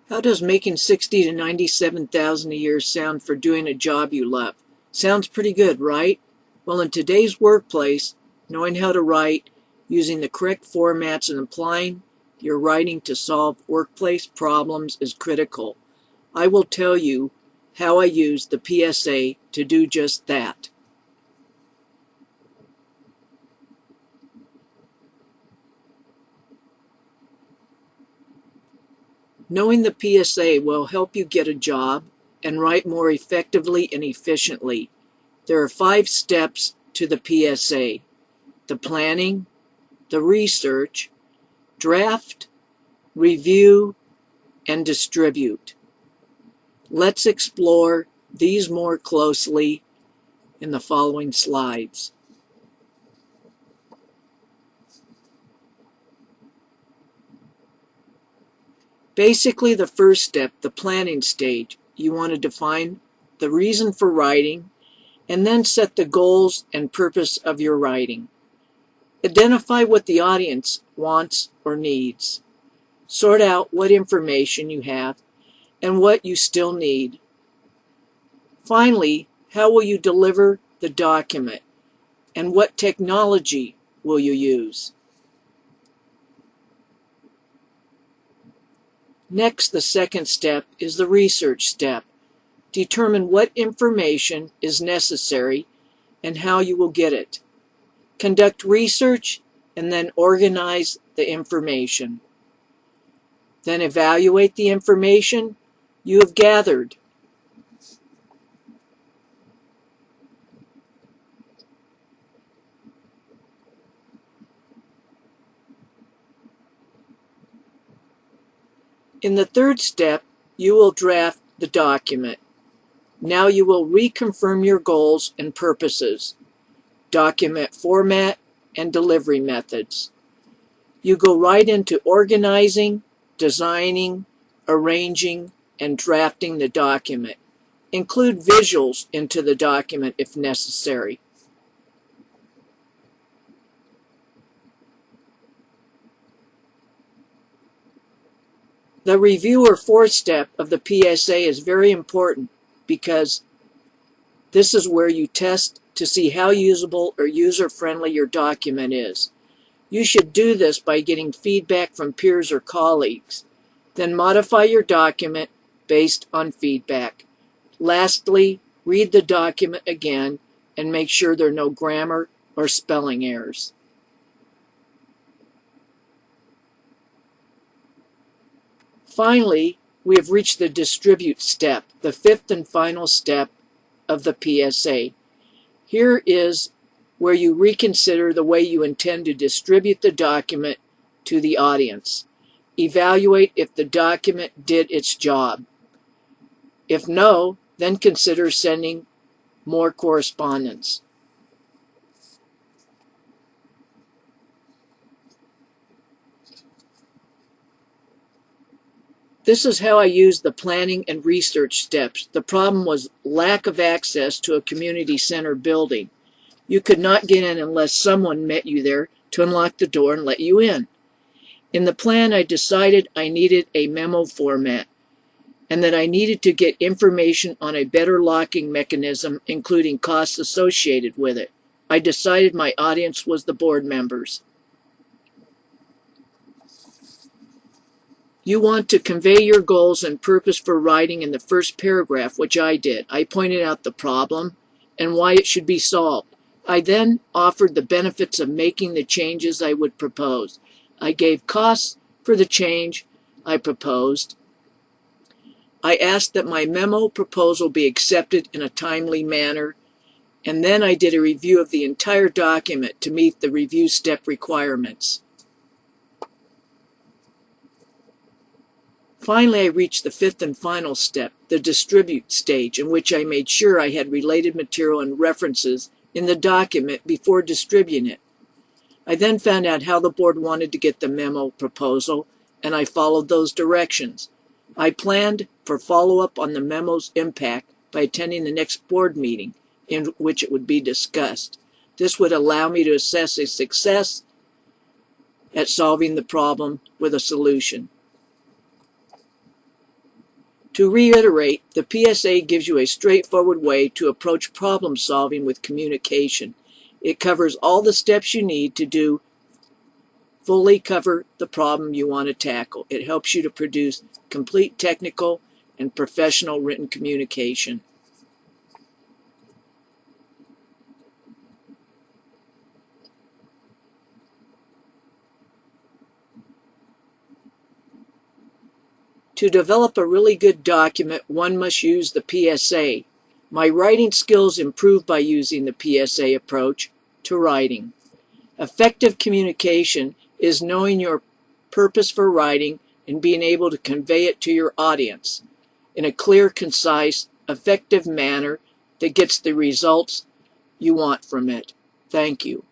How does making $60,000 to $97,000 a year sound for doing a job you love? Sounds pretty good, right? Well, in today's workplace, knowing how to write, using the correct formats, and applying your writing to solve workplace problems is critical. I will tell you how I use the PSA to do just that. Knowing the PSA will help you get a job and write more effectively and efficiently. There are 5 steps to the PSA: the planning, the research, draft, review, and distribute. Let's explore these more closely in the following slides. Basically, the first step, the planning stage, you want to define the reason for writing and then set the goals and purpose of your writing. Identify what the audience wants or needs. Sort out what information you have and what you still need. Finally, how will you deliver the document and what technology will you use? Next, the second step is the research step. Determine what information is necessary and how you will get it. Conduct research and then organize the information. Then evaluate the information you have gathered. In the third step, you will draft the document. Now you will reconfirm your goals and purposes, document format, and delivery methods. You go right into organizing, designing, arranging, and drafting the document. Include visuals into the document if necessary. The review or fourth step of the PSA is very important because this is where you test to see how usable or user-friendly your document is. You should do this by getting feedback from peers or colleagues. Then modify your document based on feedback. Lastly, read the document again and make sure there are no grammar or spelling errors. Finally, we have reached the distribute step, the fifth and final step of the PSA. Here is where you reconsider the way you intend to distribute the document to the audience. Evaluate if the document did its job. If no, then consider sending more correspondence. This is how I used the planning and research steps. The problem was lack of access to a community center building. You could not get in unless someone met you there to unlock the door and let you in. In the plan, I decided I needed a memo format and that I needed to get information on a better locking mechanism, including costs associated with it. I decided my audience was the board members. You want to convey your goals and purpose for writing in the first paragraph, which I did. I pointed out the problem and why it should be solved. I then offered the benefits of making the changes I would propose. I gave costs for the change I proposed. I asked that my memo proposal be accepted in a timely manner, and then I did a review of the entire document to meet the review step requirements. Finally, I reached the fifth and final step, the distribute stage, in which I made sure I had related material and references in the document before distributing it. I then found out how the board wanted to get the memo proposal, and I followed those directions. I planned for follow-up on the memo's impact by attending the next board meeting in which it would be discussed. This would allow me to assess a success at solving the problem with a solution. To reiterate, the PSA gives you a straightforward way to approach problem solving with communication. It covers all the steps you need to fully cover the problem you want to tackle. It helps you to produce complete technical and professional written communication. To develop a really good document, one must use the PSA. My writing skills improved by using the PSA approach to writing. Effective communication is knowing your purpose for writing and being able to convey it to your audience in a clear, concise, effective manner that gets the results you want from it. Thank you.